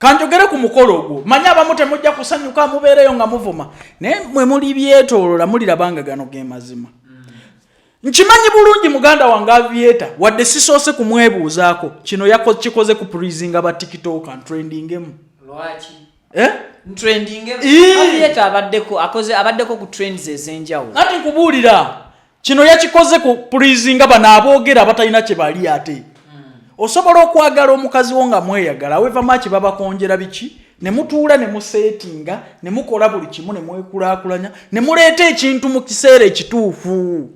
kanjogere ku mukolo ogwo manya abamu temujja kusanyuka mubeereyo nga muvuma naye mwe muli byetoolola mulirabanga gano ge mazima. Nkimanyi bulungi muganda wange Aviator wadde sisoose kumwebuuzaako kino kikoze ku pleasing aba TikTok and trendingemu. Lwaki? Trendingemu. Aviator abaddeko ku trends ezenjawulo. Ati nkubuulira kino yakikoze ku pleasing bano aboogera abatalina kye bali ate. Osobola okwagala omukazi wo nga mweyagala weva maki babakonjera biki ne mutuula ne musetinga ne mukola buli kimu ne mwekulaakulanya ne muleeta ekintu mu kiseera ekituufu.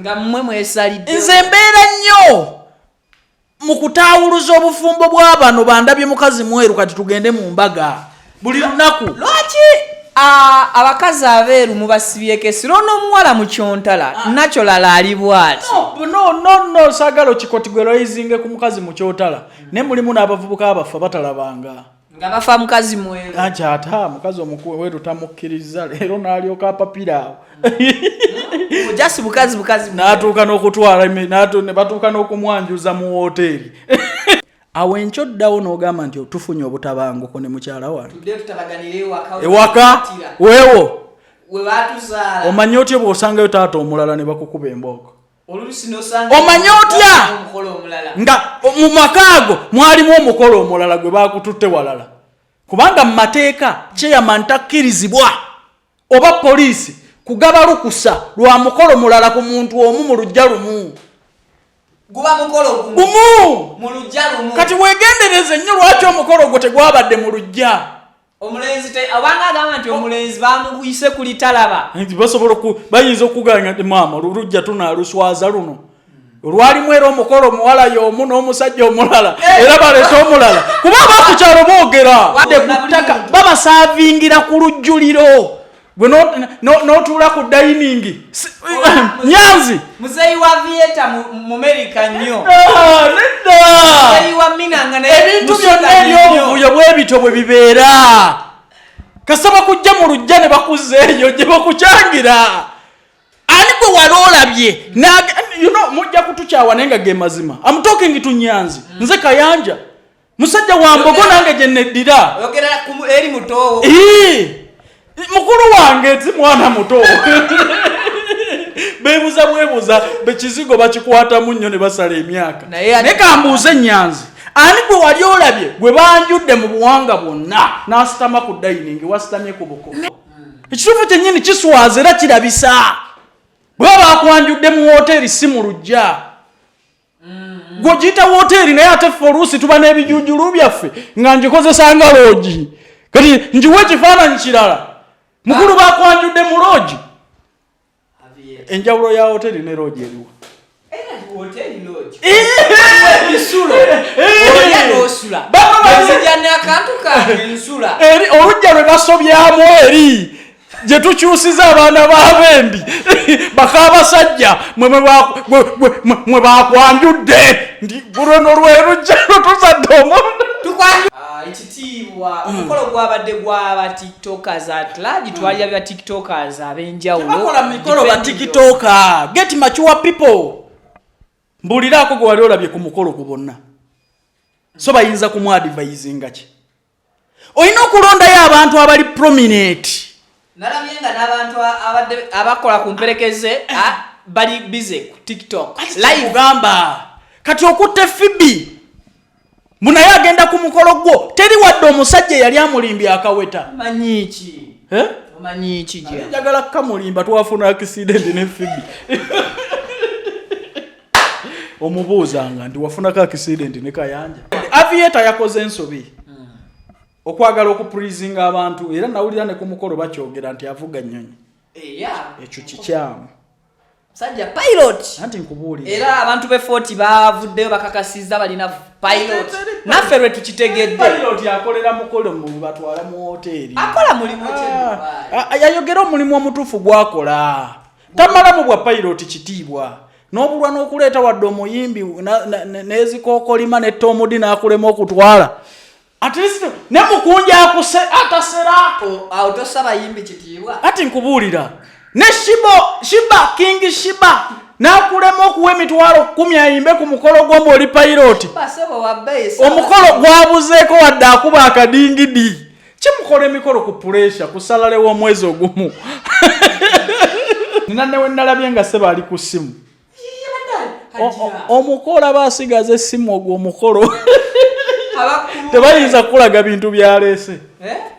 Nga mmwe mwesalidde. Nze mbeera nnyo mu kutaawuluza obufumbo bw'abano bandabye mukazi mweru kati tugende mu mbaga buli lunaku. Lwaki abakazi abeeru mubasibyeko esiro n'omuwala mu kyontala nakyo lala ali bw'ati? No saagala kikotigweroizinge ku mukazi mu kyotala ne mulimu n'abavubuka abafa batalabanga nga bafa mukazi mweru. Ata mukazi omuweru tamukkiriza leero n'alyoka apapira awo. Ojasi bukazi n'atuuka n'okutwala ne batuuka n'okumwanjuza mu woteeri. Awo enkyoddawo n'ogamba nti tufunye obutabanguko ne mukyala wange. Ewaka weewo omanyi otya bw'osangayo taata omulala ne bakukuba embooko? Omanyi otya nga mu makaago mwalimu omukolo omulala gwe bakututte walala? Kubanga mu mateeka kyeyama ntakkirizibwa oba poliisi kugaba lukusa lwa mukolo mulala ku muntu omu mu lujja lumu. Guba mukolo gumu mu lujja lumu. Kati weegendereze nnyo lwaki omukolo gwo tegwabadde mu lujja. Omulenzi abanga agamba nti omulenzi bamuguyise ku litalaba. Nti basobola bayinza okuganya nti maama lujja tunaaluswaza luno. Olwalimu era omukolo omuwala y'omu n'omusajja omulala era baleeta omulala. Kuba abakukyalo boogera babasaavingira ku lujjuliro. Gwe n'otuula ku dining Nyanzi muzeyi wa Aviator mu America nnyo. Muzeyi wa Minanga ebintu byonna ebyobuvuyo bwebito bwe bibeera. Kasaba kujja mu lujja ne bakuzeeyo gye bakukyangira. Ani gwe wali olabye mujja kutukyawa naye nga ge mazima. I'm talking to Nyanzi. Nze Kayanja musajja wa mbogo nange gye neddira. Oyogera eri muto. Mukulu wange ti mwana muto. Bebuza bekizigo bakikwata mu nnyo ne basala emyaka. Ne kambuuze Nyanzi. Ani gwe wali olabye gwe banjudde mu buwanga bwonna n'asitama ku dining wasitamye ku buko. Ekituufu kyennyini kiswaza era kirabisa. Bwe bakwanjudde mu woteeri Simulujja. Gw'ogiyita woteeri naye ate ffe oluusi tuba n'ebijujulu byaffe nga ngikozesa nga loogi. Kati njiwa ekifaananyi kirala. Mukulu bakwanjudde mu loogi. Enjawulo ya hoteeri ne loogi eriwa? Hoteeri loogi. Ensula. Oya n'osula. Bazijjane akantu kange ensula. Olujja lwe basobyamu eri gye tukyusiza abaana b'abembi bakabasajja mwe bakwanjudde ndi luno lwe lujja lutuzadde omuntu. Ekitiibwa omukolo gwabadde gw'aba tiktokers at large twali aba tiktokers ab'enjawulo. Bakola mikolo ba tiktoker. Get mature people. Mbuliraako gwe wali olabye ku mukolo ku bonna. So bayinza kumwadvisinga ki? Olina okulondayo abantu abali prominent. Nalabye nga n'abantu abakola ku mperekeze bali busy ku TikTok. Live gamba. Kati okutte Fibi. Munaye agenda ku mukolo gwo teri wadde omusajja yali amulimbye akaweta. Manyiiki. Manyiiki gye. Njagala kamulimba twafuna accident ne Fibi. Omubuuzanga ndi wafuna ka accident ne Kayanja. Aviator yakoze ensobi. Okwagala okupleasinga abantu era nawulira ne ku mukolo bakyogera nti avuga nnyonyi. Ekyo kikyamu. Sajja pilot. Anti nkubuulira. Era abantu be 40 bavuddeyo bakakasiza balina pilot. Naffe lwe tukitegedde. Pilot yakolera mukolo mu batwala mu hoteeri. Akola mulimu ki? Yayogera omulimu omutuufu gwakola. Tamala mu bwa pilot kitiibwa. N'obulwa n'okuleeta wadde omuyimbi n'ezikookolima ne Tomudi n'akulema okutwala. At least ne mukunja akuse atasera. Awo tosaba yimbi kitiibwa. Ati nkubuulira. Ne Shiba King Shiba nakulema okuwa emitwalo 10 ayimbe ku mukolo gwo ng'oli pilot. Omukolo gwabuzeeko wadde akuba akadingidi. Kimukola emikolo ku pressure kusalalewo omwezi ogumu. Nina ne wennalabye nga Ssebo ali ku ssimu. Omukolo abasigaza essimu ogwo omukolo. Tebayinza kulaga bintu bya Alese.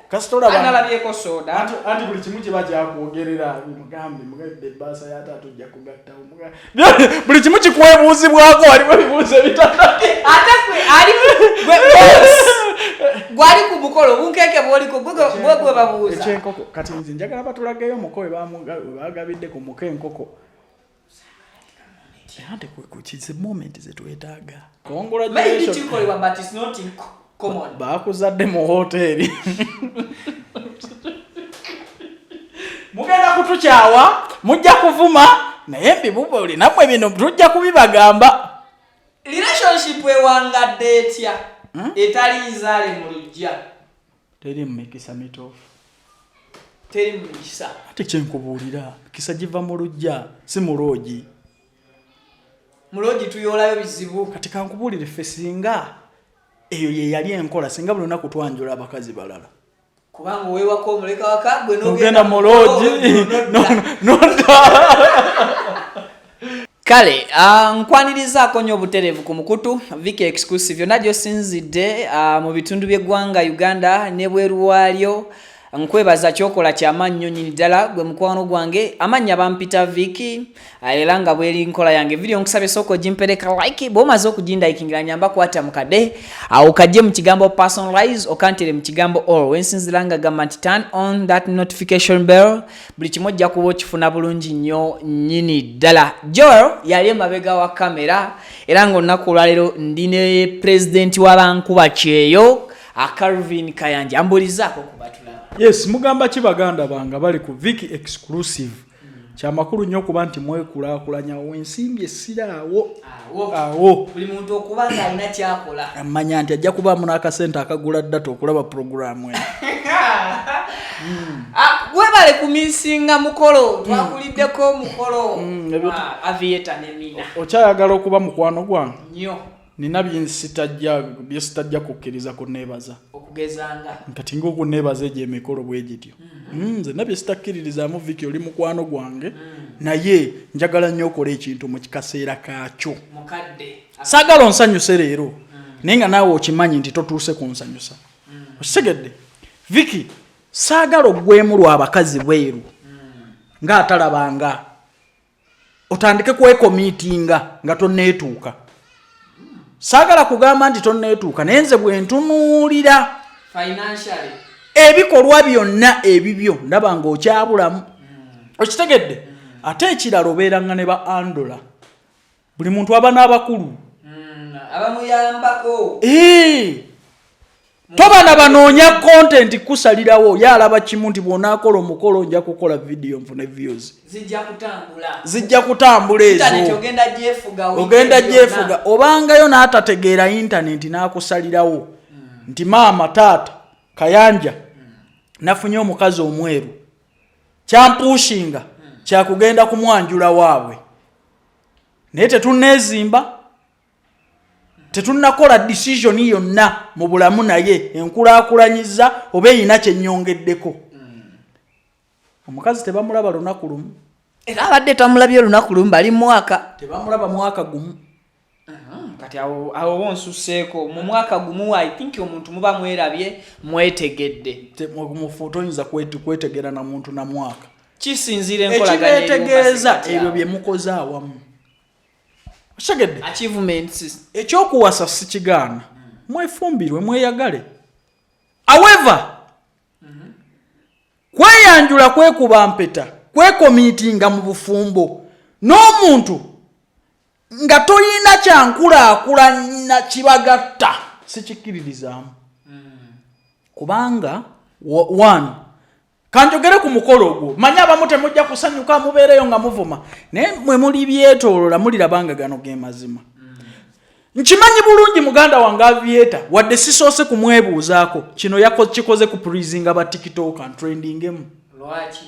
Kasitola banalabyeko soda. Anti buli kimu kiba kyakwogerera mugambe basa yatatujja kugatta omugambe. Buli kimu kikwebuuzibwako waliwo ebibuuzo ebitata. Ate kwe ali gwali ku mukolo bunkeke bwoliko bwegwe babuuza. Ekyenkoko kati nze njagala batulageyo omukowe bagabidde ku muko enkoko. Ate kukize moment zetwetaaga. Maybe chikolebwa but it's not common. Bakuzadde mu hoteli. Mugenda kutukyawa, mujja kuvuma, naye mbibuba oli namwe bino tujja kubibagamba. Relationship ewangadde etya? Etali nzaale Mulujja. Teri mmikisa mitofu. Teri mmikisa. Ate kyenkubuulira, kisa giva Mulujja, si Mulogi. Mulogi tuyolayo bizibu. Kati kankubuulire ffe singa eyo ye yali enkola singa buli lunaku twanjula abakazi balala. Kubanga weewako omuleka waka gwe n'ogenda Mulogi. Kale, nkwanirizaako nnyo obutereevu ku mukutu Viki exclusive yonna gy'osinzidde mu bitundu by'eggwanga Uganda ne bweru waalyo. Nkwebaza kyokola ky'amannyo nnyini ddala gwe mukwano gwange amannya bampita Viki era nga bweri nkola yange video nkusabye soko jimpereka like bwomaze okujindayikingira nyamba kwata mukade okajje mu kigambo personalize okantire mu kigambo all wensinziranga gamba nti turn on that notification bell buli kimojja kuba kifuna bulungi nnyo nnyini ddala. Joel yali emabega wa kamera era nga olunaku olwaleero ndi ne president w'abankuba kyeyo Calvin Kayanja ambulizaako kubatula. Yes, mugamba kibaganda banga bali ku Viki exclusive. Kyamakulu nnyo kuba nti mwekulaakulanya wensimbye siraawo. Awo. Buli muntu okubanga alina kyakola. Amanya nti ajja kubaamu n'akasente akagula data okulaba programu eno. Gwebale kumisinga mukolo. Twakuliddeko mukolo. Aviator ne mina. Okyayagala okuba mukwano gwange? Nnyo. Nina byesitajja kukkiriza kunneebaza. Okugezanga. Kati ng'okunneebaza egyo emikolo bwe gityo. Nze nabye sitakkiririzaamu Viki oli mukwano gwange. Naye njagala nnyo okola ekintu mu kaseera kaakyo. Mukadde. Saagala onsanyuse leero. Naye nga naawe okimanyi nti totuuse kunsanyusa. Okitegedde? Viki, saagala oggwemu lw'abakazi bweru. Ng'atalabanga. Otandike kwekomiitinga nga tonneetuuka. Saagala kugamba nti tonneetuuka naye nze bwe ntunuulira financially ebikolwa byonna ebibyo ndaba ng'okyabulamu. Okitegedde? Ate ekirala obeeranga ne ba Andola. Buli muntu aba n'abakulu. Abamuyambako. Toba na banoonya content kusalirawo yalaba kimu nti bw'onaakola omukolo nja kukola video nfune views. Zijja kutambula ezo. Ogenda gyefuga. Obangayo n'atategeera internet n'akusalirawo. Nti maama taata Kayanja nafunye omukazi omweru. Kyampushinga kyakugenda kumwanjula waabwe. Naye tetunneezimba. Tetunnakola decision yonna mu bulamu naye enkulaakulanyiza oba eyina kyennyongeddeko. Omukazi tebamulaba lunaku lumu. Era abadde tamulabye olunaku lumu bali mwaka. Tebamulaba mwaka gumu. Kati awo wonsuseeko mu mwaka gumu I think omuntu muba mwerabye mwetegedde. Mu foto oyinza kwetegera na muntu na mwaka. Kisinzira enkolagana ekibeetegeeza ebyo bye mukoze awamu. Oshagedde? Achievements. Ekyokuwasa si kigaana. Mwefumbirwe mweyagale. However, kweyanjula kwekuba mpeta, kwekomiitinga mu bufumbo, n'omuntu nga toyina kyankulaakulanya kibagatta sikikiririzaamu. Kubanga one kanjogere ku mukolo ogwo manya abamu temujja kusanyuka mubeereyo nga muvuma naye mwe muli byetoolola mulirabanga gano ge mazima. Nkimanyi bulungi muganda wange Aviator wadde sisoose kumwebuuzaako kino kikoze ku pleasinga ba TikTok and trendingemu. Lwaki?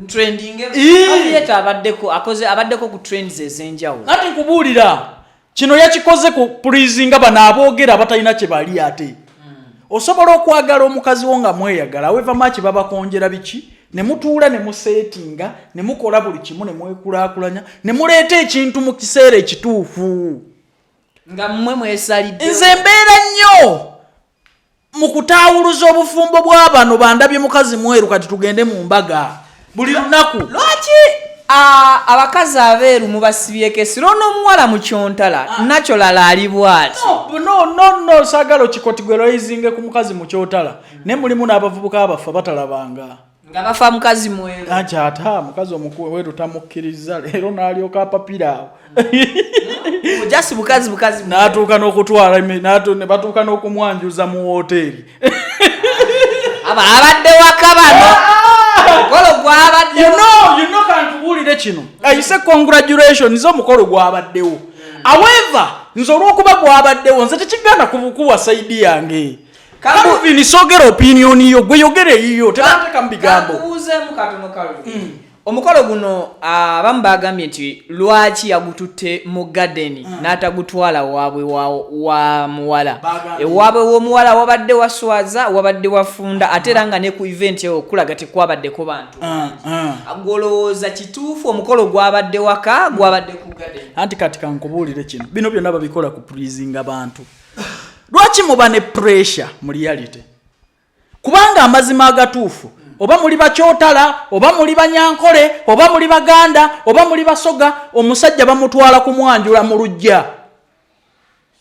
trending Aviator abaddeko ku trends ezenjawulo ati nkubuulira kino yakikoze ku pleasinga bano aboogera batalina kye bali ate osobola okwagala omukazi wo nga mweyagala weva maki babakonjera biki ne mutuula ne museetinga ne mukola buli kimu ne mwekulaakulanya ne muleeta ekintu mu kiseera ekituufu nga mmwe mwesalidde. Nze mbeera nnyo mu kutaawuluza obufumbo bw'abano bandabye mukazi mweru kati tugende mu mbaga buli lunaku. Lwaki abakazi abeeru mubasibyeko esiro n'omuwala mu kyontala nakyo lala ali bw'ati? No saagala okikotigweroizinge ku mukazi mu kyotala ne mulimu n'abavubuka abafa batalabanga nga bafa mukazi mweru. Ata mukazi omuweru tamukkiriza leero n'alyoka apapira awo jasi bukazi n'atuuka n'okutwala ne batuuka n'okumwanjuza mu woteeri abadde waka bano omukolo gwabadde you know kantubuulire kino ayise congratulations omukolo gwabaddewo however nze olw'okuba gwabaddewo nze tekigenda kubukuwa saidi yange Calvin sogera opinion yo gwe yogere yiyo tebateka mu bigambo. Kakubuuzeemu katono Calvin. Omukolo guno abamu bagambye nti lwaki yagututte mu garden n'atagutwala waabwe wa muwala. Ewaabwe w'omuwala wabadde Waswaziza wabadde wafunda ate era nga ne ku event eyo okulaga tekwabaddeko bantu. Agolowooza kituufu omukolo gwabadde waka gwabadde ku garden. Anti kati kankubuulire kino bino byonna babikola ku pleasing abantu. Lwaki muba ne pressure mu reality? Kubanga amazima agatuufu oba muli bakyotala oba muli banyankole oba muli baganda oba muli basoga omusajja bamutwala kumwanjula mu lujja.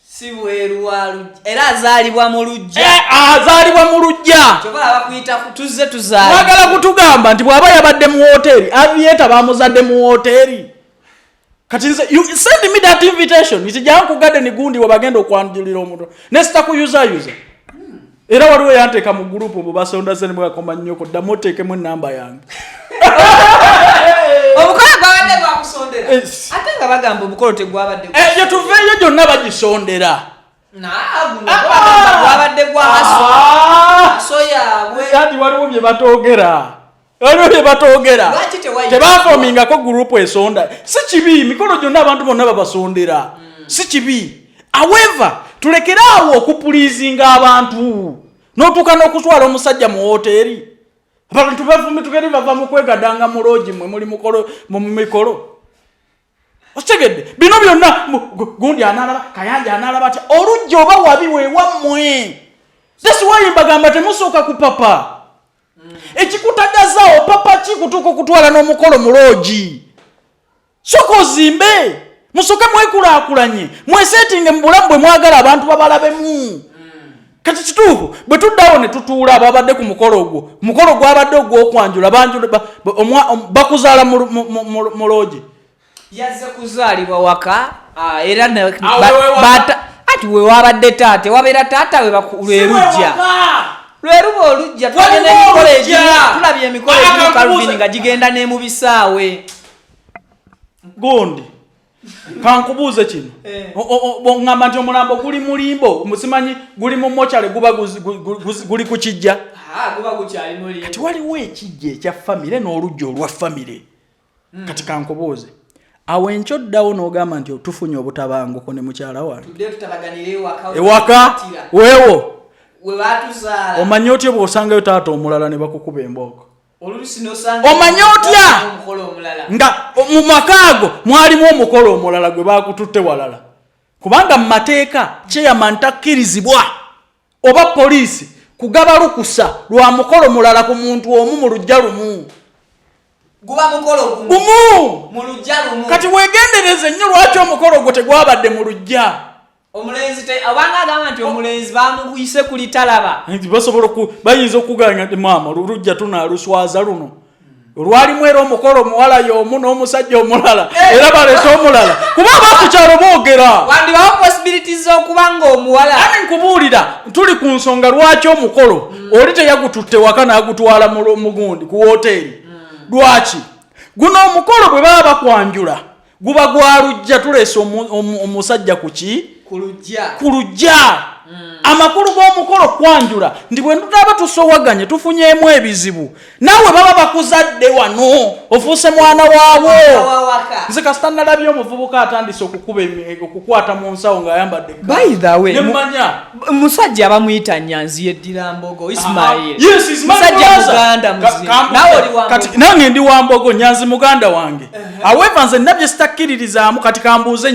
Si bweru wa lujja era azaalibwa mu lujja. Azaalibwa mu lujja. Kyobala bakuyita tuzze tuzaali. Mwagala kutugamba nti bw'aba yabadde mu hoteri Aviator bamuzadde mu hoteri. Kati nze you send me that invitation nitijja ku garden gundi wabagenda okwanjulira omuntu nesta ku user era waliwo yanteeka mu group bo basonda sene mwakoma nnyoko ddamu oteekemu namba yange omukolo gwabadde gwakusondera ate nga bagamba omukolo tegwabadde yo tuveeyo gyonna bagisondera gwabadde gwamaso yaabwe ati waliwo bye batoogera tebafoomingako gurupu esonda si kibi mikolo gyonna abantu bonna babasondera si kibi however tulekeraawo okupulizinga abantu n'otuuka n'okutwala omusajja mu hoteri abantu bavumituke bava mu kwegadanga Mulogi mwe muli mu mikolo okitegedde bino byonna gundi analaba Kayanja analaba ati olujja oba wabi weewammwe that's why mbagamba temusooka ku papa ekikutagazaawo papa kikutuuka okutwala n'omukolo Mulogi soko ozimbe musoke mwekulaakulanye mweseetinge mu bulamu bwe mwagala abantu babalabemu kati kituufu bwe tuddawo ne tutuula ababadde ku mukolo ogwo mukolo gwabadde ogw'okwanjula bakuzaala Mulogi yazze kuzaalibwa waka era ati we wabadde taata wabeera taata we lujja lweruba olujja tulabye emikolo egimu Calvin nga gigenda ne mu bisaawe gondi kankubuuze kino ngamba nti omulambo guli mulimbo musimanyi guli mu mochale guba guli ku kijja kati waliwo ekijja ekya famire n'olujja olwa famire kati kankubuuze awo enkyo ddawo n'ogamba nti tufunye obutabanguko ne mukyala wano ewaka weewo omanyi otya bw'osangayo taata omulala ne bakukuba embooko omanyi otya nga mu makaago mwalimu omukolo omulala gwe bakututte walala kubanga mu mateeka chairman takkirizibwa oba poliisi kugaba lukusa lwa mukolo mulala ku muntu omu mu lujja lumu guba mukolo gumu mu lujja lumu kati weegendereze nnyo lwaki omukolo gwo tegwabadde mu lujja omulenzi abanga agamba nti omulenzi bamuguyise kuli talaba nti basobola bayinza okuganya nti maama lulujja tunaaluswaza luno olwalimu era omukolo omuwala y'omu n'omusajja omulala era baleeta omulala kuba abakukyalo boogera wandibawo possibilities okuba nga omuwala ani nkubuulira tuli ku nsonga lwaki omukolo oli teyagututte waka n'agutwala mu gundi ku woteeri lwaki guno omukolo bwe baba bakwanjula guba gwa lujja tuleese omusajja ku ki kulujja amakulu g'omukolo kwanjula ndi bwe tutaba tusowaganye tufunyeemu ebizibu naawe baba bakuzadde wano ofuuse mwana waabo nze kasita nalabye omuvubuka atandise okukwata mu nsawo ng'ayambadde nemanya musajja abamuyita Nyanzi yeddira Mbogo Ismail musajja muganda nange ndi wa Mbogo Nyanzi muganda wange aweeva nze nabye sitakkiririzaamu kati kambuuze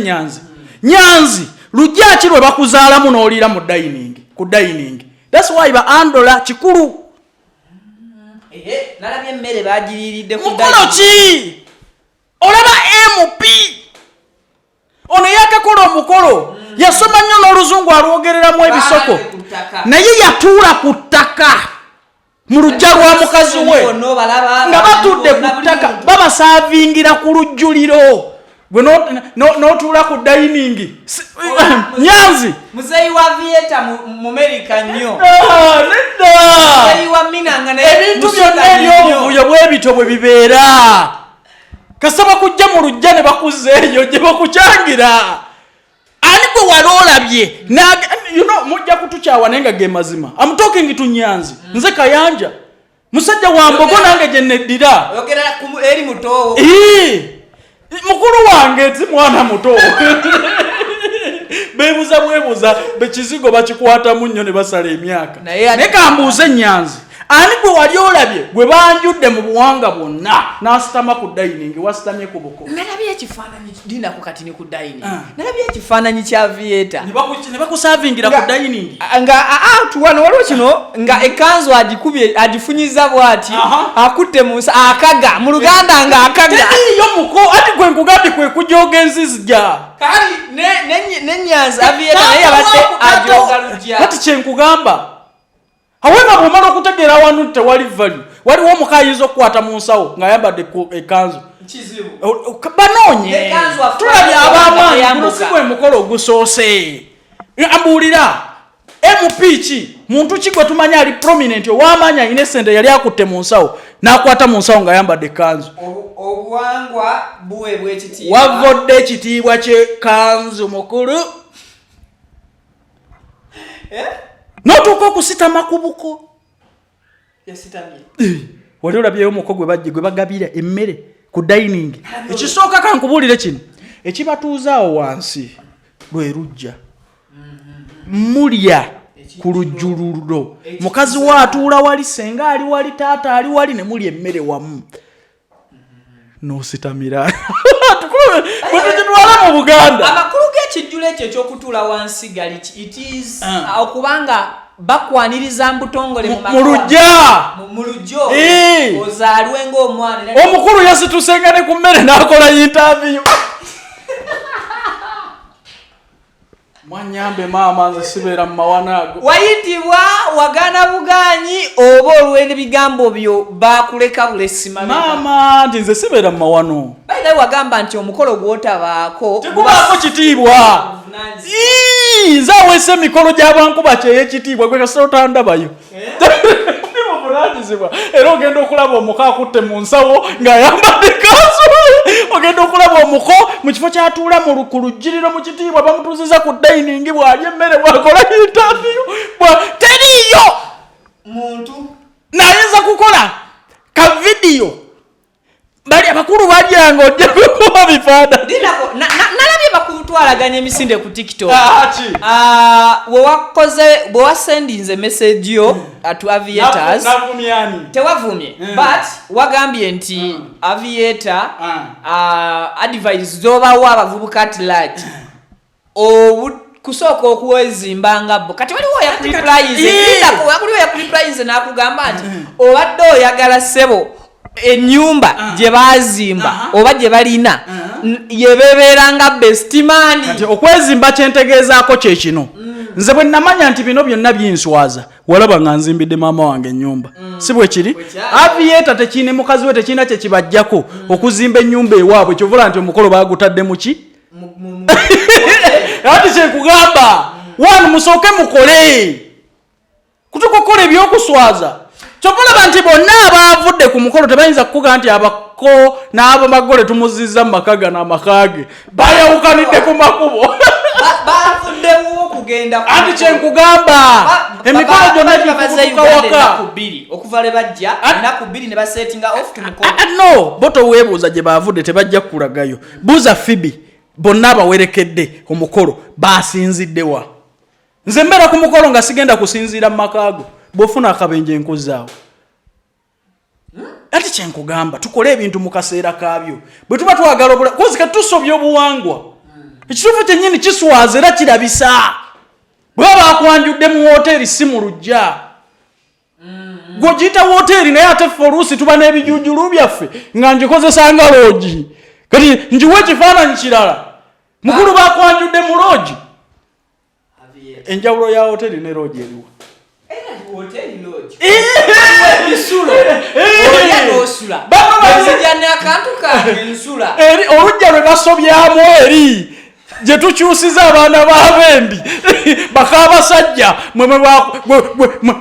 Nyanzi lujja ki lwe bakuzaalamu n'oliira mu dining that's why baandola kikulu nalabye emmere bagiriiridde mukolo ki olaba MP ono yakakola omukolo yasoma nnyo n'oluzungu alwogereramu ebisoko naye yatuula ku ttaka mu lujja lwa mukazi we nga batudde ku ttaka babasaavingira ku lujjuliro gwe n'otuula ku dining Nyanzi muzeyi wa Aviator mu America nnyo muzeyi wa Minanga ebintu byonna ebyobuvuyo bwebito bwe bibeera kasaba kujja mu lujja ne bakuzeeyo gye bakukyangira ani gwe wali olabye mujja kutukyawa naye nga ge mazima I'm talking to Nyanzi nze Kayanja musajja wa Mbogo nange gye neddira eri mutowo mukulu wange ti mwana muto bebuza bekizigo bakikwatamu nnyo ne basala emyaka naye kambuuze Nyanzi ani gwe wali olabye gwe banjudde mu buwanga bwonna n'asitama ku dining wasitamye ku buko nalabye ekifaananyi dinako kati ni ku dining nalabye ekifaananyi kya Aviator ne bakusaavingira ku dining nga tuwano waliwo kino nga ekanzu agifunyiza bw'ati akutte mu akaga mu Luganda nga akaga teriyo muko ati gwe nkugambye kwe kujoga enzizija kali ne Nyanzi Aviator naye yabadde ajoga lujja ati kyenkugamba Hawema bwomala okutegeera wano tewali value waliwo omukayinza okukwata mu nsawo ng'ayambadde ekanzu kizibu banoonye tulabye ab'amaanyi guno mukolo ogusoose ambuulira MP ki muntu ki gwe tumanyi ali prominent ow'amaanyi alina essente yali akutte mu nsawo n'akwata mu nsawo ng'ayambadde ekanzu obuwangwa buweebwa ekitiibwa wavodde ekitiibwa ky'ekanzu mukulu notuuka okusitama ku buko wali olabyeyo omuko gwe bagabira emmere ku dining ekisooka kankubuulire kino ekibatuuzaawo wansi lwe lujja mulya ku lujjululiro mukazi we atuula wali senga ali wali taata ali wali ne mulya emmere wamu n'ositamira bwe tukitwala mu Buganda amakulu g'ekijjulo ekyo ekyokutuula wansi gali it is okubanga bakwaniriza mbutongole mu lujja ozaalwe ng'omwana omukulu yasitusenga ne ku mmere n'akola interview mwanyambe maama nze sibeera mu mawana ago wayitibwa wagana buganyi oba olw'ebigambo byo bakuleka bulesima maama nti nze sibeera mu mawano bayita wagamba nti omukolo gw'otabaako tekubaako kitiibwa nze aweesa emikolo gy'abankuba kyey'ekitiibwa gwe kasita otandabayo muvunanyizibwa era ogenda okulaba omuko akutte mu nsawo ng'ayambadde kanzu ogenda okulaba omuko mu kifo kyatuula ku lujjiriro mu kitiibwa bamutuuziza ku dining bw'alya emmere bw'akola interview teriyo muntu nayinza kukola ka vidiyo bali abakulu balyanga ojja kuba bifaananyi nalabye bakutwalaganya emisinde ku TikTok bwe wasendinze message yo to Aviators tewavumye but wagambye nti Aviator advice zobawa abavubuka at large kusooka okuwezimbanga bo kati waliwo yakureplize n'akugamba nti obadde oyagala ssebo ennyumba gye bazimba oba gye balina yebebeeranga bestimani kati okwezimba kyentegeezaako kye kino nze bwe namanya nti bino byonna binswaza walaba nga nzimbidde maama wange ennyumba si bwe kiri Aviator tekiine mukazi we tekirina kye kibajjako okuzimba ennyumba ewaabwe kyovula nti omukolo baagutadde mu ki ati kyenkugamba wanu musooke mukole kutukokola ebyokuswaza kyovulaba nti bonna abaavudde ku mukolo tebayinza kukuga nti abako n'abamagole tumuzizza mu maka gano amakage bayawukanidde ku makubo bavudde okugenda ati kyenkugamba emikolo gyonna gikubutuka waka okuva le bajja ennaku 2 ne basettinga off Kumukolo. No boto weebuuza gye baavudde tebajja kukulagayo. Buuza Fibi bonna abawerekedde omukolo baasinziddewa. Nze mbeera ku mukolo nga sigenda kusinziira mu makaago bw'ofuna akabenje enkuzaawo. Ati kyenkugamba tukole ebintu mu kaseera kaabyo bwe tuba twagala kozi katusobya obuwangwa ekituufu kyennyini kiswaza era kirabisa bwe baakwanjudde mu woteeri Simulujja gw'ogiyita woteeri naye ate ffe oluusi tuba n'ebijuujulu byaffe nga ngikozesa nga loogi kati njiwa ekifaananyi kirala mukulu baakwanjudde mu loogi. Enjawulo ya woteeri ne loogi eriwa olujja lwe basobyamu eri gye tukyusiza abaana b'abendi bakabasajja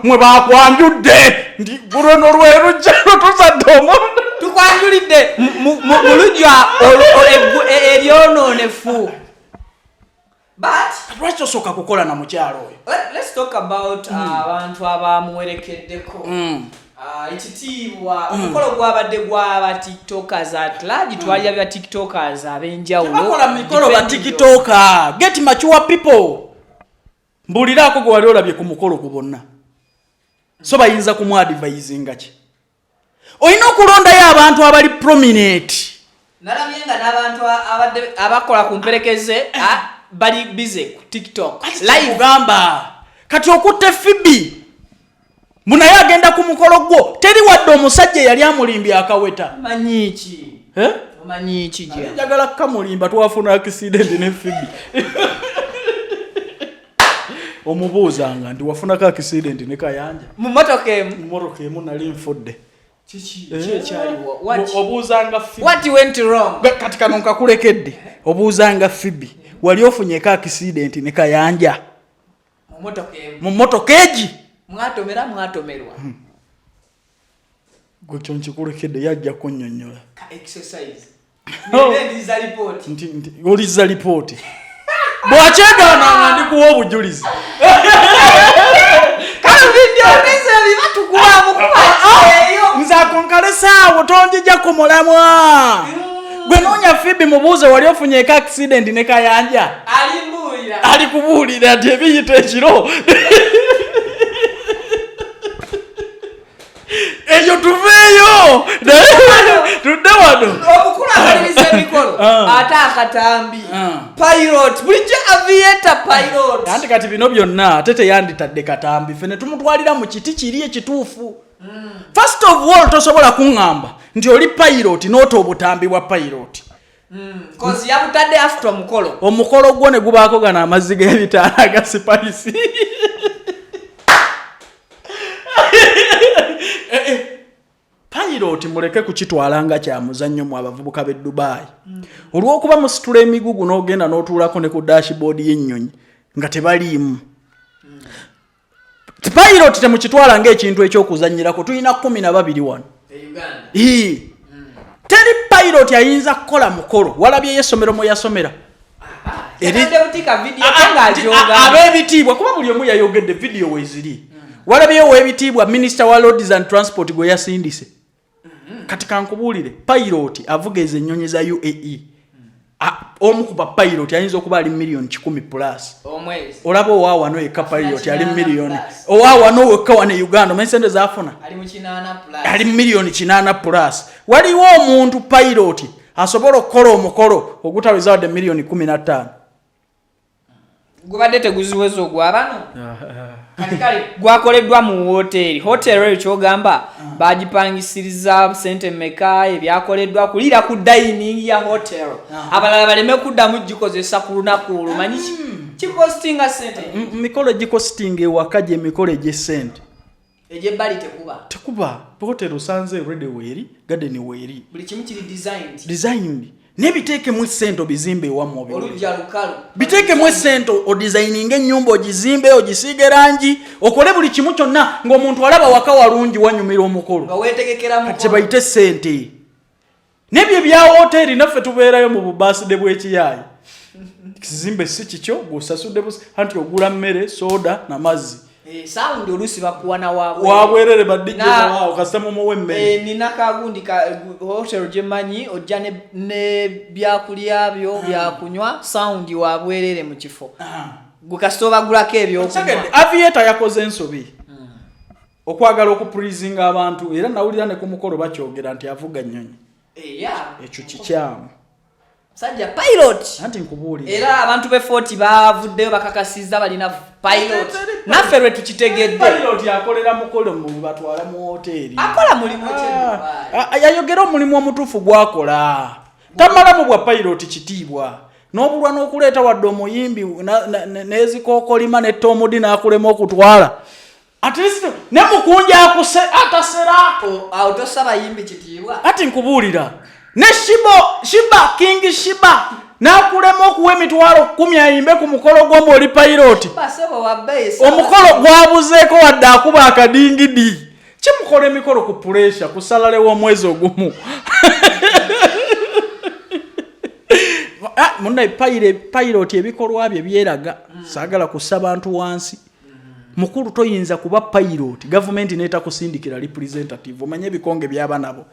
mwe bakwanjudde ndi luno lwe lujja lutuzadde omuntu tukwanjulidde mu lujja eryonoonefu. But lwaki osooka kukola na mukyalo oyo? Let's talk about abantu abamuwerekeddeko. Ekitiibwa omukolo gwabadde gw'aba tiktokers at large twali abya tiktokers ab'enjawulo. Bakola mikolo ba tiktoker. Get mature people. Mbuliraako gwe wali olabye ku mukolo ku bonna. So bayinza kumwadvisinga ki? Olina okulondayo abantu abali prominent. Nalabye nga n'abantu abakola ku mperekeze bali busy ku TikTok live gamba kati okutte Fibi munaye agenda ku mukolo gwo teri wadde omusajja yali amulimbye akaweta manyiiki manyiiki je njagala kamulimba twafuna accident ne Fibi omubuuzanga ndi wafuna ka accident ne Kayanja mu motoka emu nali nfudde obuuzanga Fibi what went wrong kati kano nkakulekedde obuuzanga Fibi wali ofunye ka accident ne Kayanja mu motoka egi mwatomerwa gwe kyonkikulekede yajja kunnyonnyola ka exercise ndio report nti oliza report bw'akyegaana ndikuwa obujulizi kale video nizeli batukubamu kubaeyo nzakonkale saawo tonjija ku mulamwa gwe noonya Fibi mubuuze wali ofunye ka accident ne Kayanja ali kubuulira nti ebiyita ekiro eyo tuveeyo tudde wano omukulu amaliriza emikolo ate akatambi pilot bulijjo aviator pilot anti kati bino byonna ate teyanditadde katambi fene tumutwalira mu kiti kiri ekituufu. First of all tosobola kuŋŋamba nti oli pilot n'ota obutambi bwa pilot kozi yabutadde after omukolo gwo ne gubaako gana amazzi g'ebitaala aga spice pilot muleke kukitwala nga kya muzannyo mu abavubuka b'e Dubai olw'okuba musitula emigugu n'ogenda n'otuulako ne ku dashboard y'ennyonyi nga tebaliimu. Pilot temukitwala ng'ekintu ekyokuzannyirako tulina 12 wano teri pilot ayinza kukola mukolo walabye essomero mwe yasomera ab'ebitiibwa kuba buli omu yayogedde video weeziri walabyeyo w'ebitiibwa minisita wa roads and transport gwe yasindise kati kankubuulire pilot avuga ezo ennyonyi za UAE omu ku bapilot ayinza okuba ali million 10 plus omwezi olaba owawano eka pilot ali million owawano wekka wano Uganda omanyi zaafuna ali million 8 plus waliwo omuntu pilot asobola okukola omukolo ogutaweza wadde million 15 gubadde teguziweza ogwabano kale gwakoleddwa mu hotel eyo kyogamba bagipangisiriza sente meka ebyakoleddwa kulira ku dining ya hotel abalala baleme kuddamu gikozesa ku lunaku olumanyi kikostinga sente mikolo gikostinga ewaka gye mikolo egy'essente egy'ebbali tekuba hotel osanze ready weeri garden weeri buli kimu kiri designed nebiteekemu essente obizimbe ewamu olujja lukalu biteekemu essente odesigninga ennyumba ogizimbe ogisiige rangi okole buli kimu kyonna ng'omuntu alaba waka walungi wanyumira omukolo nga weetegekera mukolo kati bayite essente n'ebyo bya hoteri naffe tubeerayo mu bubaaside bw'ekiyaayi kizimbe si kikyo gusasudde busa anti ogula mmere soda na mazzi sound olusi bakuwana wabwerere badijja wao kasema mu wemme nina kagundi ka hotel jemanyi ojja ne byakulya byo byakunywa sound wabwerere mu kifo gukasoba gulako ebyo Aviator yakoze ensobi okwagala okuprizing abantu era nawulira ne Kumukolo bakyogera nti avuga nnyonyi ekyo kikyamu sajja pilot anti nkubulira era abantu be 40 bavuddeyo bakakasiza balina pilot naffe lwe tukitegedde pilot yakolera mukolo mu batwala mu hoteli akola mulimu yayogera omulimu omutuufu gwakola tamalamu bwa pilot kitiibwa n'obulwa n'okuleeta wadde omuyimbi n'ezikookolima n'ettomudi n'akulema okutwala at least ne mukunja akuse ataseraako awo tosaba yimbi kitiibwa ati nkubuulira ne Shiba King Shiba nakulema okuwa emitwalo 10 ayimbe ku mukolo gw'ombo oli pilot omukolo gwabuzeeko wadde akuba akadingidi kimukola emikolo ku pressure kusalalewo omwezi ogumu munnaye pilot ebikolwa bye byeraga saagala kussa abantu wansi mukulu toyinza kuba pilot gavumenti n'etakusindikira representative omanye ebikonge byaba nabo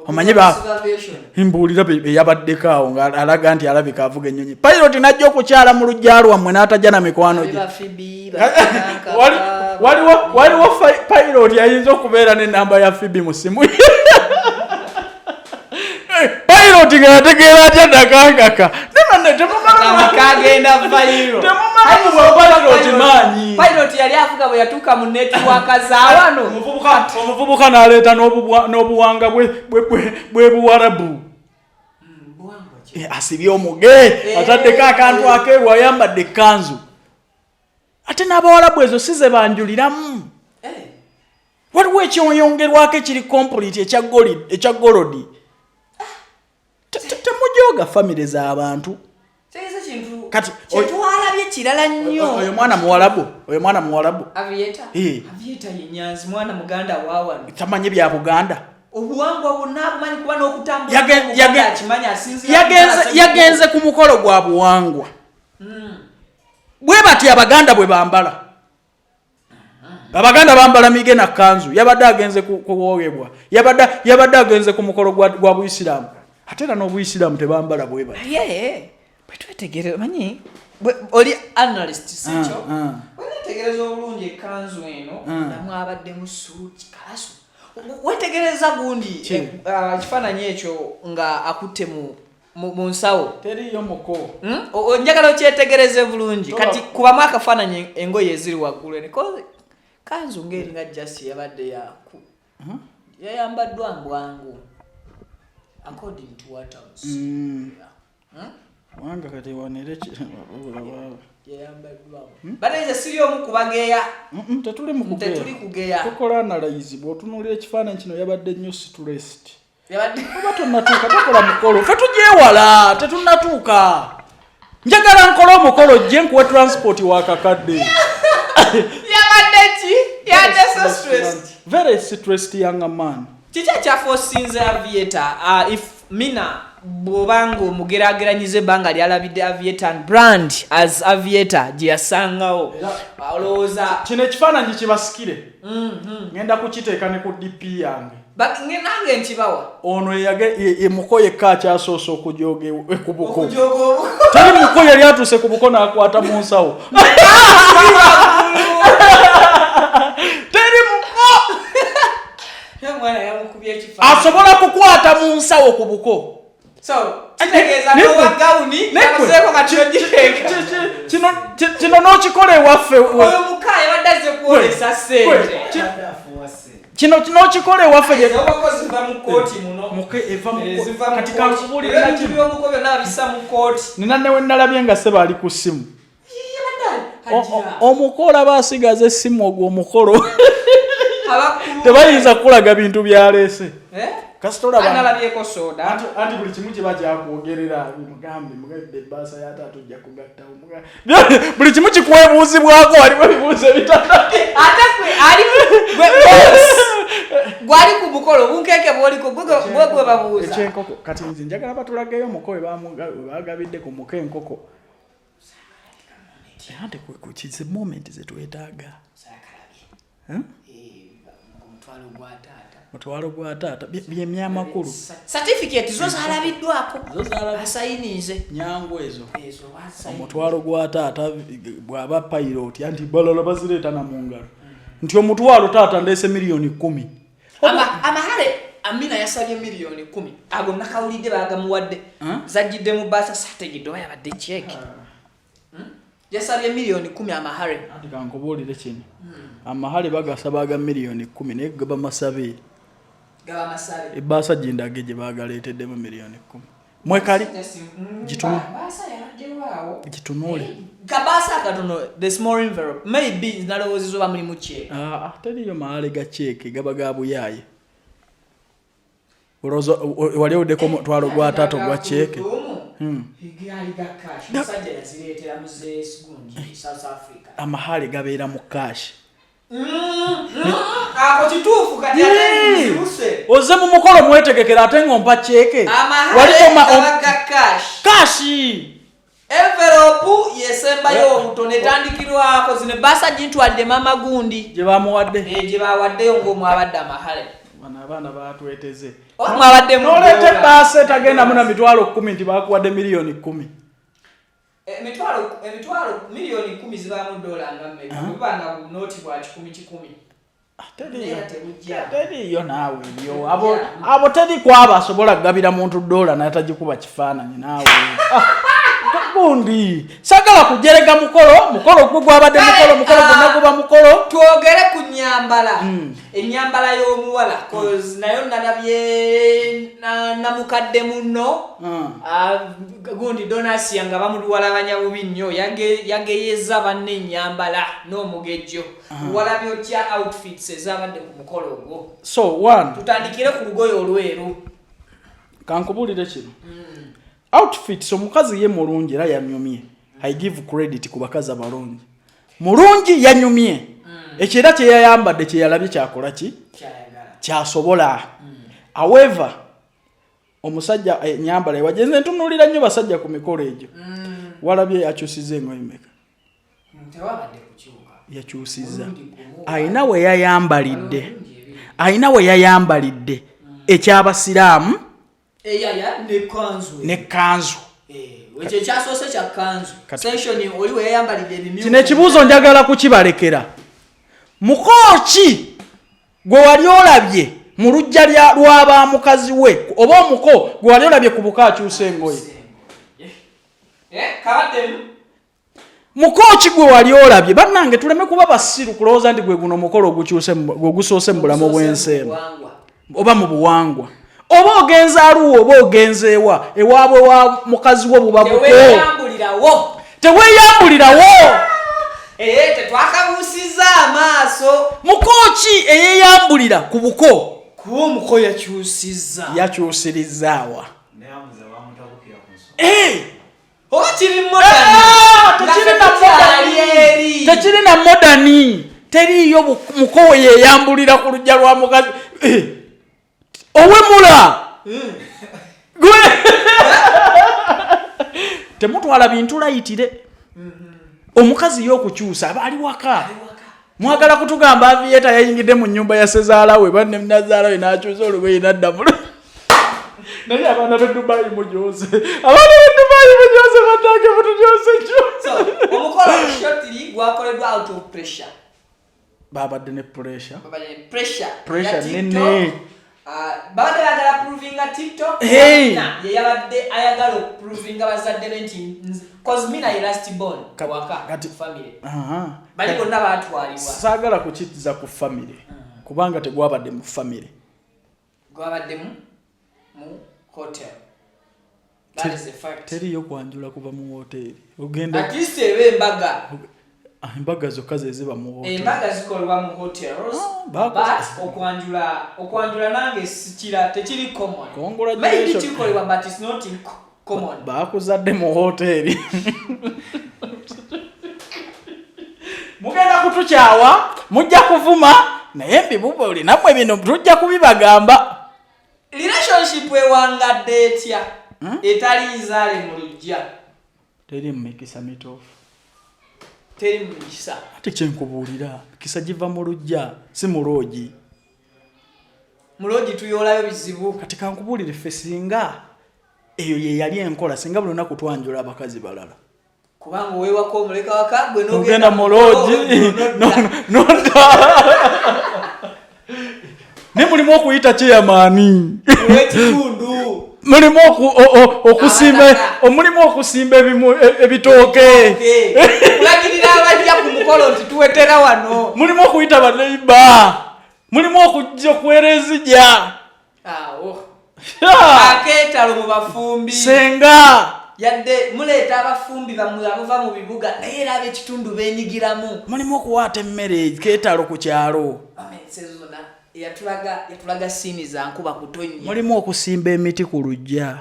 omanye imbuulira eyabaddeko awo ng'alaga nti alabika avuga ennyonyi pilot najja okukyala mu lujja lwammwe n'atajja na mikwano gye waliwo pilot yayinza okubeera n'ennamba ya Fibi mu simu pilot nga yategeera atya nakangaka pilot yali avuga bwe yatuuka mu netiwaka zaawano omuvubuka n'aleeta n'obuwanga bwe Buwarabu asibye omuge ataddeko akantu akeeru ayambadde Ekanzu ate n'Abawarabu ezo si ze banjuliramu waliwo ekyeyongerwako ekiri complete ekya golodi temujoga family z'abantu kati kyetwalabye kirala nnyo oyo mwana muwalabu Aviator yenyanzi mwana muganda waawano tamanyi bya Buganda obuwangwa bonna abumanyi kuba n'okutambula akimanya asinzira yagenze ku mukolo gwa buwangwa bwe bati Abaganda bwe bambala Abaganda bambala mige na kanzu yabadde agenze kuwogebwa yabadde agenze ku mukolo gwa Buisiramu ate era n'Obuisiramu tebambala bwe bati bwetwetegereza manyi oli analyst sikyo wetegereza obulungi ekanzu eno namu abadde mu suuti kalasu wetegereza gundi kifaananyi ekyo nga akutte mu nsawo teriyo muko njagala okyetegereze bulungi kati kubamu akafaananyi engoye eziri waggulu enikoze kanzu ng'eringa jasi yabadde yaku yayambaddwa mbwangu according to what I was wanga kati wanere bale siriyo mukubageya tetuli mukugeya tukola analyze bw'otunuulira ekifaananyi kino yabadde nnyo stressed oba tonnatuuka tokola mukolo tetugyewala tetunnatuuka njagala nkola omukolo gye nkuwa transport wakakadde yabadde ki yadde so stressed very stressed young man kiki ekyafosinze Aviator if mina bw'obanga omugerageranyiza ebbanga lyalabidde Aviator brand as Aviator gye yasangawo olowooza kino ekifaananyi kibasikire ngenda kukiteeka ne ku DP yange nange nkibawa ono emuko yekka akyasoose okujoga ku buko teri muko yali atuuse ku buko n'akwata mu nsawo teri muko asobola kukwata mu nsawo ku buko kino n'okikola ewaffe kino n'okikola ewaffe nina newe nalabye nga Ssebo ali ku ssimu omukolo aba asigaza essimu ogwo omukolo tebayinza kukulaga bintu byaleese kasitolabanabyeko soda anti buli kimu kiba kyakwogerera mugambe mugadde ebbaasa yataatu ojja kugattawo buli kimu kikwebuuzibwako waliwo ebibuuzo ebitata ate gwali ku mukolo bunkeeke bwoliko bwegwe babuuza ekyenkoko kati nze njagala batulageyo omuko we bagabidde ku muko enkoko ate kukize moment zetwetaaga mutwalo gwa taata byemyamakulu certificate zo zalabiddwako asayinize nyangu ezo omutwalo gwa taata bwaba pilot anti balala bazireeta na mungalo nti omutwalo taata ndese milioni 10 amahale Amina yasabye milioni 10 ago nakawulidde bagamuwadde zajjidde mu basa sategidde oba yabadde check yasabye milioni 10 amahale ati kankubuulire kino amahale bagasaba aga milioni 10 naye gaba masabe ebasa jindage gye bagaleetedde mu milioni 10 mwekali gitunule kabasa katono the small envelope maybe nalowooza oba mulimu check teriyo mahale ga check gaba ga buyaye urozo wali odeko twalo gwa tato gwa cheke higali ga cash sajja yaziretera muze sigunji South Africa amahale gabeera mu cash ako kituufu kati atenziruse oze mu mukolo mwetegekera ate ngompa cheke wali ga cash envelope yesemba yo obutone tandikirwako zine basa jintwadde mama gundi gye bamuwadde gye bawadde ngo mwabadde amahale abana batweteze mwabadde mu nolete base tagenda muna mitwalo 10 nti bakuwadde milioni 10 emitwalo milioni 10 zibamu dola ngamme kubanga noti bwa 10 teriyo naawe byo abo teri kwaba asobola kugabira muntu dola natajikuba kifaananyi naawe gundi sagala kujerega mukolo gwo gwabadde mukolo gonna guba mukolo twogere ku nyambala ennyambala y'omuwala cause nayo nalabye namukadde muno gundi donasi nga bamuduwala banyabubi nnyo yageyeza banne ennyambala n'omugejjo walabye otya outfits ezabadde ku mukolo gwo so one tutandikire ku lugoye olweru kankubulire kino outfits omukazi ye mulungi era yanyumye I give credit ku bakazi abalungi mulungi yanyumye ekira kye yayambadde kye yalabye kyakola ki kyasobola however omusajja nyambala wajenze ntunulira nnyo basajja ku mikolo egyo walabye akyusize engoye meka yakyusiza ayina we yayambalidde ekyabasiraamu ne kanzu weche kyasose kya kanzu session oli we yayambalide ebimyu kine kibuzo njagala kukibalekera mukoki gwe wali olabye mu lujja lwaba mukazi we oba omuko gwe wali olabye ku buka akyusa engoye kabademu mukoki gwe wali olabye bannange tuleme kuba basiru kulowooza nti gwe guno mukolo gusoose mu bulamu bw'ensi oba mu buwangwa oba ogenza aluwo oba ogenzeewa ewaabwe wa mukazi wo buba buko teweyambulirawo tetwakabuusiza amaaso mukoki eyeyambulira ku buko kuba omuko yakyusirizaawa oba tekiri na modani teriyo muko we yeyambulira ku lujja lwa mukazi owemula gwe temutwala bintu layitire omukazi y'okukyusa aba ali waka mwagala kutugamba Aviator yayingidde mu nyumba ya sezaala we banne mnazaala we n'akyusa olugoye n'adda mu naye abaana b'e Dubai mujoze batange mutujoze kyo omukolo shortly gwakoleddwa out of pressure babadde ne pressure nene babadde bagala proving a TikTok yeyabadde ayagala proving abazadde benti cause mina ye last born waka family bali bonna batwalibwa saagala kukitiza ku family kubanga tegwabadde mu family gwabadde mu hotel that is a fact teriyo kwanjula kuva mu hotel ogenda at least ebe embaga zokka ziba mu hotel embaga zikolwa mu hotels but okwanjula nange sikira tekiri common maybe kikolwa but it's not common bakuzadde mu hotel mugenda kutukyawa mujja kuvuma naye mbibuba oli namwe bino tujja kubibagamba relationship ewangadde etya etali nzaale mu lujja teri mmekisa mitofu teri mu kisa ate kyenkubuulira kisa giva Mulujja si Mulogi. Mulogi tuyolayo bizibu kati kankubuulire ffe singa eyo ye yali enkola singa buli lunaku twanjula abakazi balala kubanga weewako omuleka waka gwe n'ogenda Mulogi ne mulimu okuyita chairman w'ekitundu mulimu okusimba ebitooke kulagirira abajja ku mukolo nti tuwetera wano mulimu okuyita baneiba mulimu okujja okwerezija akeetalo mu bafumbi senga yadde muleeta abafumbi abava mu bibuga naye era ab'ekitundu beenyigiramu mulimu okuwaata emmere keetalo ku kyalo amensezona yatulaga siini za nkuba kutonnya mulimu okusimba emiti ku lujja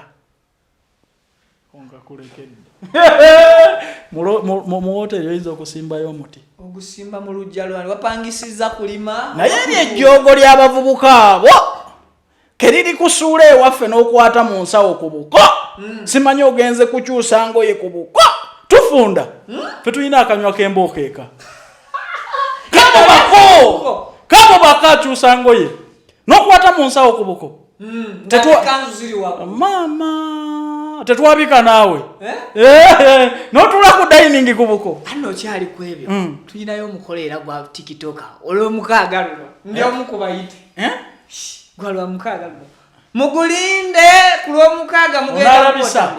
mu woteri oyinza okusimbayo omuti ogusimba mu lujja lwani wapangisiza kulima naye lyejjoogo ly'abavubuka abo keriri kusuula ewaffe n'okwata mu nsawo ku buko simanyi ogenze kukyusa ngoye ku buko tufunda fe tulina akanywa k'embookeeka kabo bakakyusa ngoye n'okwata mu nsawo ku buko Ekanzu ziri wako maama tetwabika naawe n'otula ku dining ku buko ano kyali ku ebyo tulinayo omukoleera gwa tikitoka olw'omukaaga luno ndi omu ku bayite gwa lwamukaaga luno mugulinde ku lw'omukaaga mugenda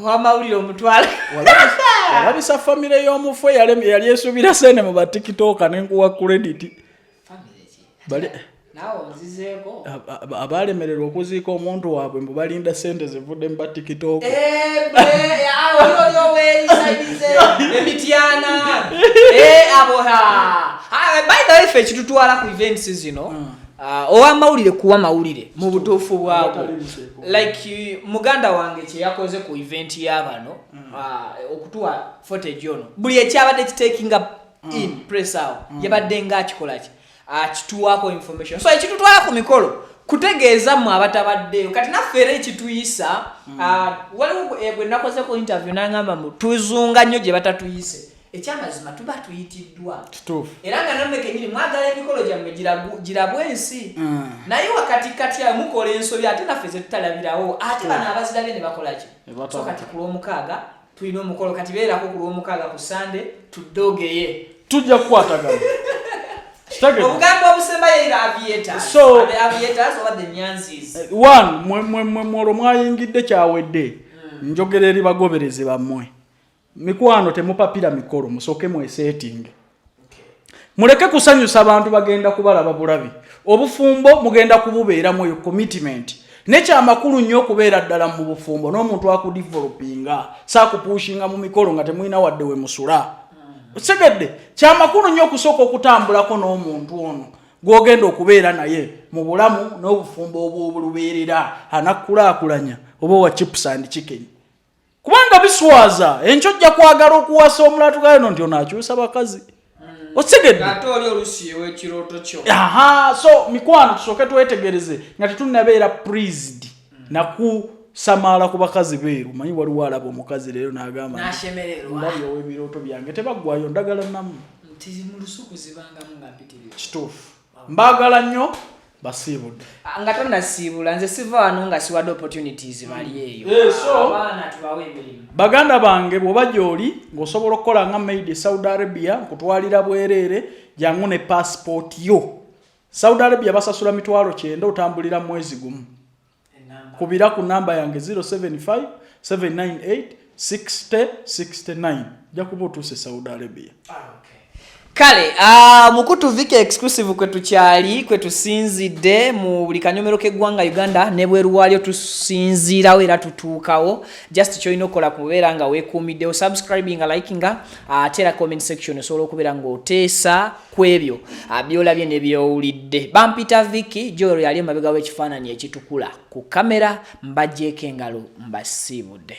wamawulire omutwala olabisa famire y'omufu yali esuubira sene mu batikitoka nenkuwa credit nawe ozizeeko abalemererwa okuziika omuntu waabwe mbu balinda sente zivudde mu batikitoka emityana aboha by the way fe kitutwala ku events zino owamawulire kuwa mawulire mu butuufu bwako like muganda wange kye yakoze ku event y'abano okutuwa footage ono buli ekyabadde kitaking up in press awo yabadde ng'akikolaki kituwako information so ekitutwala ku mikolo kutegeeza mu abatabaddeyo kati naffe era ekituyisa waliwo bwe nakoze ku interview n'angamba mu tuzunga nnyo gye batatuyise ekyamazima tuba tuyitiddwa era nga nammwe kenyini mwagala emikolo gyammwe girabwe ensi naye wakati kati mukola ensobi ate naffe ze tutalabirawo ate bano abazirabye ne bakola ki so kati ku lw'omukaaga tulina omukolo kati beerako ku lw'omukaaga ku Sunday tuddogeye tujja kukwatagana obugambo obusembayo era Aviator so Aviators oba the Nyanzi's mwolwo mwayingidde kyawedde njogera eri bagoberezi bammwe mikwano temupapira mikolo musooke mwesetinge muleke kusanyusa abantu bagenda kubalaba bulabi obufumbo mugenda kububeera mu commitment nekyamakulu nnyo okubeera ddala mu bufumbo n'omuntu akudevelopinga saakupushinga mu mikolo nga temulina wadde we musula segedde kyamakulu nnyo okusooka okutambulako n'omuntu ono gw'ogenda okubeera naye mu bulamu n'obufumbo obw'olubeerera anakulaakulanya oba wa chips and chicken kubanga biswaza enkyo ojja kwagala okuwasa omulatu gayo nti onaakyusa bakazi otegedde ate oli olusiiwe ekirooto kyo so mikwano tusooke twetegereze nga tetunabeera pleased nakusamaala ku bakazi beeru manyi waliwo alaba omukazi leero n'agamba ndabye ow'ebirooto byange tebaggwayo ndagala namu nti mu lusuku zibangamu nga mpitirira kituufu mbaagala nnyo basiibudde nga tonnasiibula nze siva wano nga siwadde opportunities bali eyo abaana tubawe emirimu baganda bange bw'oba gy'oli ng'osobola okukola nga made Saudi Arabia nkutwalira bwereere jangu ne passport yo Saudi Arabia basasula mitwalo 9 otambulira mwezi gumu kubira ku namba yange 075 798 6069 jakuba otuuse Saudi Arabia. Kale, mukutu vike exclusive kwetu kyali kwetu sinzidde mu buli kanyomero k'eggwanga Uganda ne bweru walyo tusinzirawo era tutuukawo just choino okola kubeera nga weekuumiddewo subscribing likinga atera comment section osobola okubeera ng'oteesa ku ebyo byolabye ne byowulidde. Bampita Viki gy'olwo yali emabega w'ekifaananyi ekitukula ku kamera mbajjeeko engalo mbasiibudde.